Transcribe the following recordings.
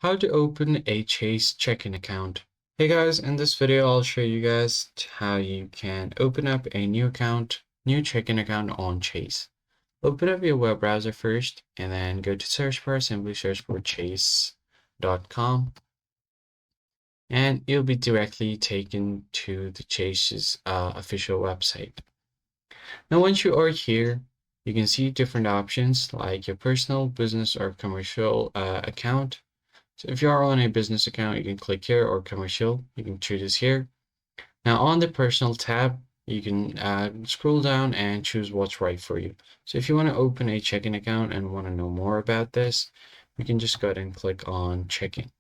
How to open a Chase checking account. Hey guys, in this video I'll show you guys how you can open up a new checking account on Chase. Open up your web browser first and then go to search bar, simply search for chase.com and you'll be directly taken to the Chase's official website. Now once you are here, you can see different options like your personal, business, or commercial account. So if you are on a business account, you can click here, or commercial, you can choose this here. Now on the personal tab, you can scroll down and choose what's right for you. So if you want to open a checking account and want to know more about this, you can just go ahead and click on checking.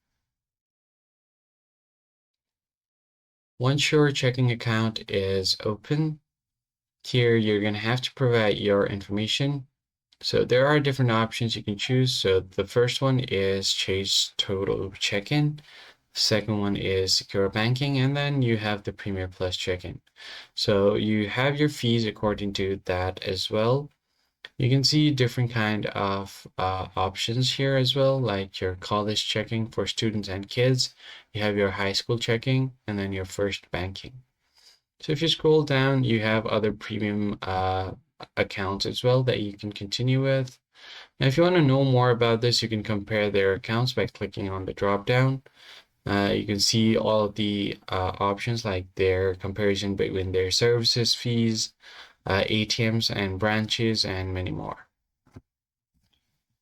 Once your checking account is open, here you're going to have to provide your information. So there are different options you can choose. So the first one is Chase Total Check-in. Second one is Secure Banking, and then you have the Premier Plus check-in. So you have your fees according to that as well. You can see different kind of options here as well, like your college checking for students and kids. You have your high school checking, and then your first banking. So if you scroll down, you have other premium accounts as well that you can continue with. Now, if you want to know more about this, you can compare their accounts by clicking on the drop down. You can see all of the options like their comparison between their services fees, ATMs and branches, and many more.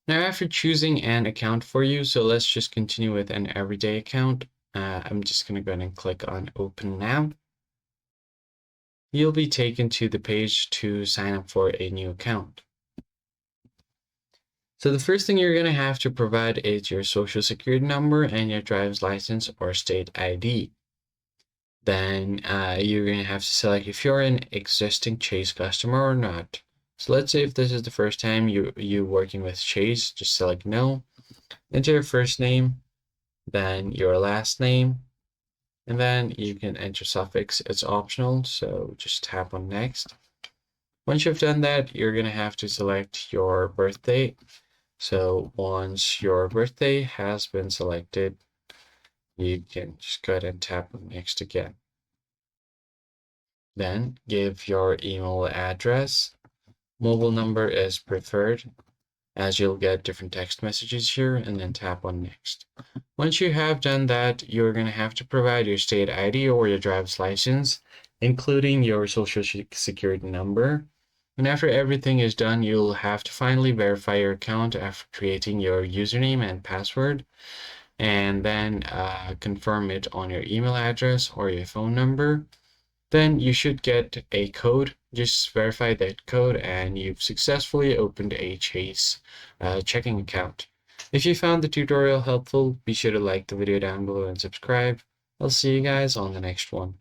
Now, after choosing an account for you, so let's just continue with an everyday account. I'm just going to go ahead and click on Open Now. You'll be taken to the page to sign up for a new account. So the first thing you're going to have to provide is your social security number and your driver's license or state ID. Then you're going to have to select if you're an existing Chase customer or not. So let's say if this is the first time you're working with Chase, just select no. Enter your first name, then your last name, and then you can enter suffix. It's optional, so just tap on next. Once you've done that, you're going to have to select your birthday. So once your birthday has been selected, you can just go ahead and tap on next again. Then give your email address. Mobile number is preferred, as you'll get different text messages here, and then tap on next. Once you have done that, you're going to have to provide your state ID or your driver's license, including your social security number. And after everything is done, you'll have to finally verify your account after creating your username and password, and then confirm it on your email address or your phone number. Then you should get a code. Just verify that code and you've successfully opened a Chase checking account. If you found the tutorial helpful, be sure to like the video down below and subscribe. I'll see you guys on the next one.